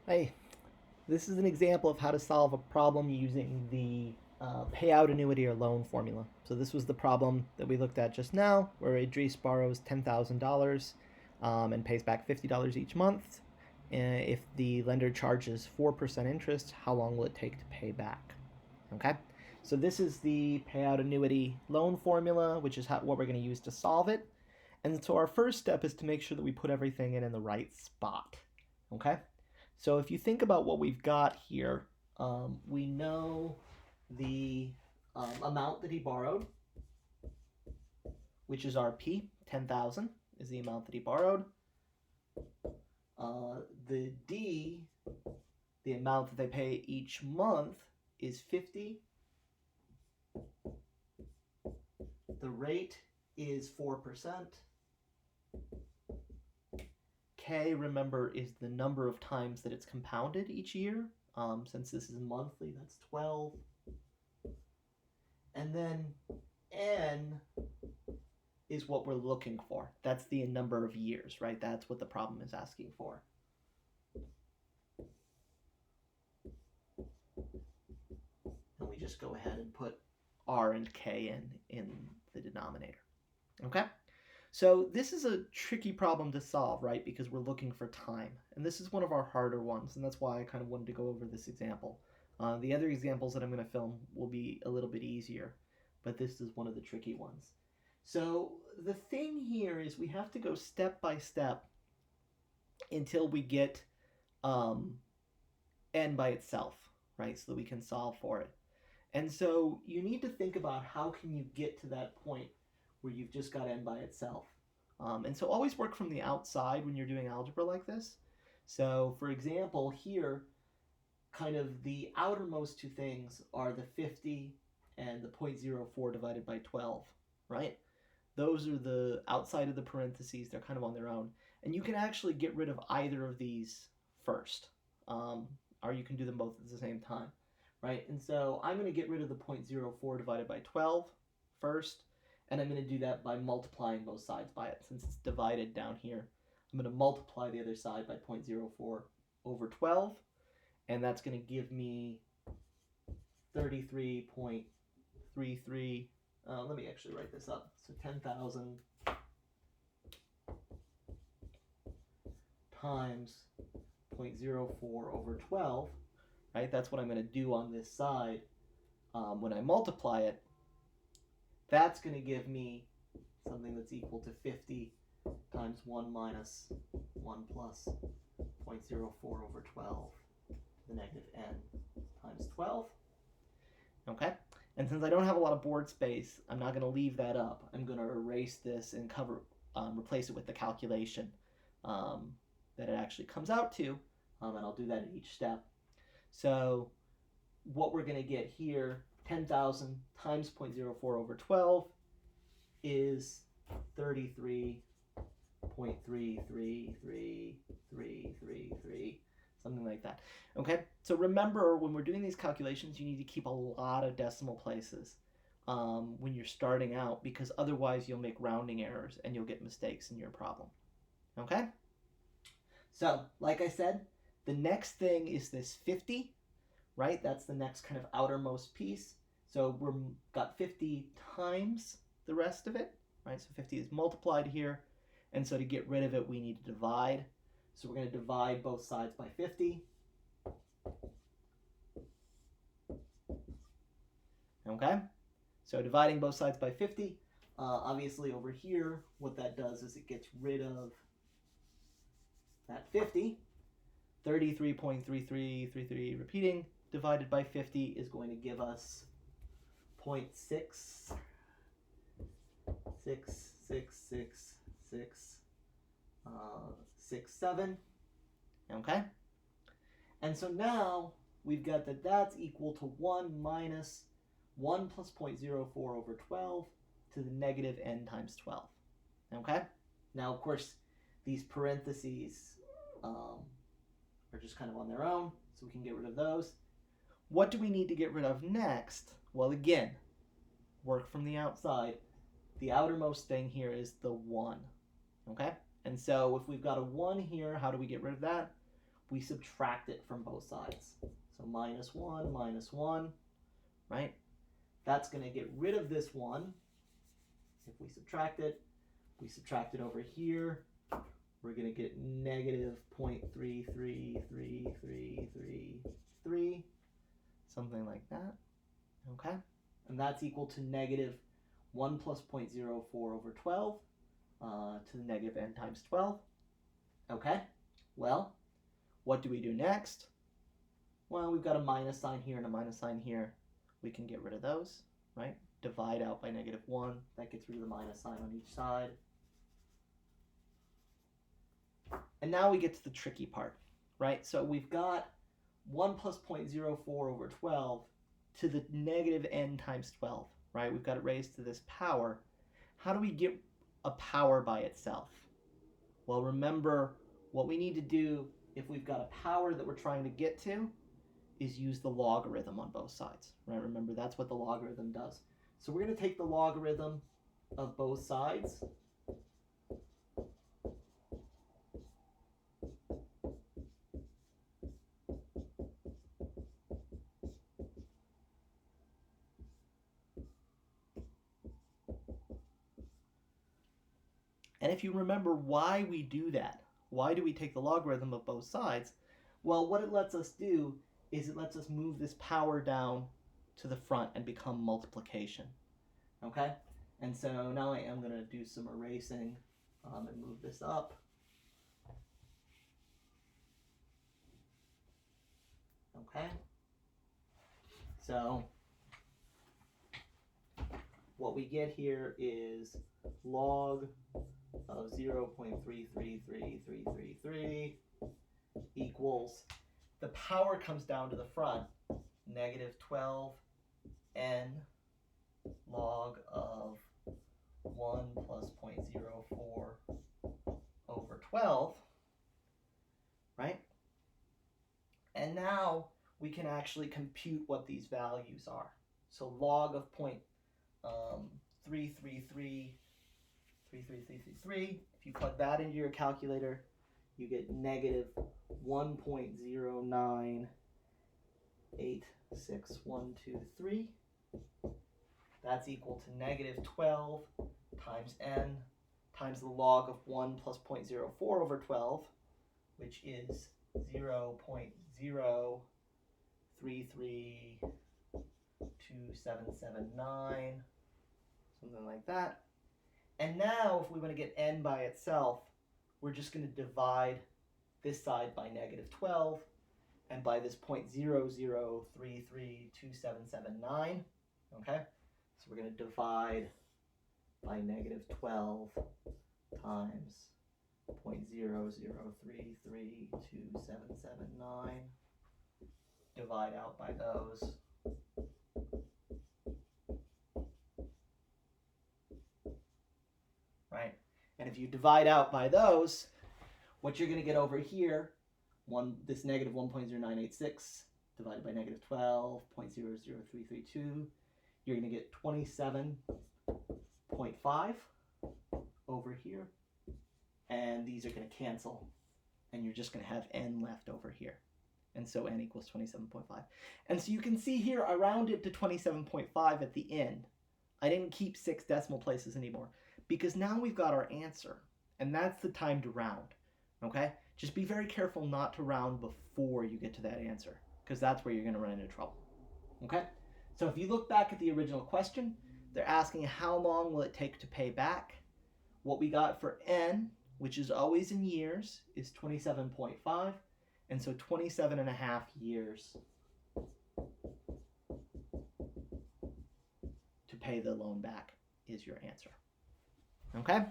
Hey, this is an example of how to solve a problem using the payout annuity or loan formula. So this was the problem that we looked at just now, where Idris borrows $10,000 and pays back $50 each month. If the lender charges 4% interest, how long will it take to pay back? Okay, so this is the payout annuity loan formula, which is what we're going to use to solve it. And so our first step is to make sure that we put everything in the right spot. Okay, so if you think about what we've got here, we know the amount that he borrowed, which is our P, 10,000 is the amount that he borrowed. The D, the amount that they pay each month, is 50. The rate is 4%. K, remember, is the number of times that it's compounded each year. Since this is monthly, that's 12. And then N is what we're looking for. That's the number of years, right? That's what the problem is asking for. And we just go ahead and put R and K in the denominator. Okay? So this is a tricky problem to solve, right? Because we're looking for time. And this is one of our harder ones, and that's why I kind of wanted to go over this example. The other examples that I'm going to film will be a little bit easier, but this is one of the tricky ones. So the thing here is we have to go step by step until we get um, n by itself, right? So that we can solve for it. And so you need to think about how can you get to that point where you've just got n by itself. And so always work from the outside when you're doing algebra like this. So for example, here, kind of the outermost two things are the 50 and the 0.04 divided by 12, right? Those are the outside of the parentheses. They're kind of on their own. And you can actually get rid of either of these first, or you can do them both at the same time, right? And so I'm going to get rid of the 0.04 divided by 12 first, and I'm going to do that by multiplying both sides by it. Since it's divided down here, I'm going to multiply the other side by 0.04 over 12, and that's going to give me 33.33. Let me actually write this up. So 10,000 times 0.04 over 12, right? That's what I'm going to do on this side. When I multiply it, that's going to give me something that's equal to 50 times 1 minus 1 plus 0.04 over 12 to the negative n times 12. Okay? And since I don't have a lot of board space, I'm not going to leave that up. I'm going to erase this and replace it with the calculation that it actually comes out to, and I'll do that at each step. So what we're going to get here, 10,000 times 0.04 over 12 is 33.3333333, something like that. Okay, so remember when we're doing these calculations, you need to keep a lot of decimal places when you're starting out, because otherwise you'll make rounding errors and you'll get mistakes in your problem. Okay, so like I said, the next thing is this 50, right? That's the next kind of outermost piece. So we're got 50 times the rest of it, right? So 50 is multiplied here. And so to get rid of it, we need to divide. So we're going to divide both sides by 50. Okay? So dividing both sides by 50, obviously over here, what that does is it gets rid of that 50. 33.3333 repeating divided by 50 is going to give us 0.6666667. Okay? And so now we've got that that's equal to 1 minus 1 plus 0.04 over 12 to the negative n times 12. Okay? Now, of course, these parentheses are just kind of on their own, so we can get rid of those. What do we need to get rid of next? Well, again, work from the outside. The outermost thing here is the 1. Okay? And so if we've got a 1 here, how do we get rid of that? we subtract it from both sides. So minus 1, right? That's going to get rid of this 1. If we subtract it over here, we're going to get negative 0.333333, something like that, okay? And that's equal to negative 1 plus 0.04 over 12 to the negative n times 12, okay? Well, what do we do next? Well, we've got a minus sign here and a minus sign here. We can get rid of those, right? Divide out by negative 1. That gets rid of the minus sign on each side. And now we get to the tricky part, right? So we've got 1 plus 0.04 over 12 to the negative n times 12, right? We've got it raised to this power. How do we get a power by itself? Well, remember, what we need to do if we've got a power that we're trying to get to is use the logarithm on both sides, right? Remember, that's what the logarithm does. So we're going to take the logarithm of both sides. And if you remember why we do that, why do we take the logarithm of both sides? Well, what it lets us do is it lets us move this power down to the front and become multiplication, okay? And so now I am going to do some erasing and move this up. Okay? So what we get here is log of 0.333333 equals, the power comes down to the front, negative 12n log of 1 plus 0.04 over 12, right? And now we can actually compute what these values are. So log of 0.33333, if you plug that into your calculator, you get negative 1.0986123. That's equal to negative 12 times n times the log of 1 plus 0.04 over 12, which is 0.03327779, something like that. And now if we want to get n by itself, we're just going to divide this side by negative 12 and by this 0.00332779, okay? So we're going to divide by negative 12 times 0.00332779, divide out by those. Right? And if you divide out by those, what you're going to get over here, this negative 1.0986 divided by negative 12.00332, you're going to get 27.5 over here. And these are going to cancel. And you're just going to have n left over here. And so n equals 27.5. And so you can see here, I rounded to 27.5 at the end. I didn't keep 6 decimal places anymore, because now we've got our answer. And that's the time to round. Okay? Just be very careful not to round before you get to that answer, because that's where you're going to run into trouble. Okay? So if you look back at the original question, they're asking how long will it take to pay back? What we got for n, which is always in years, is 27.5. And so 27.5 years to pay the loan back is your answer. Okay?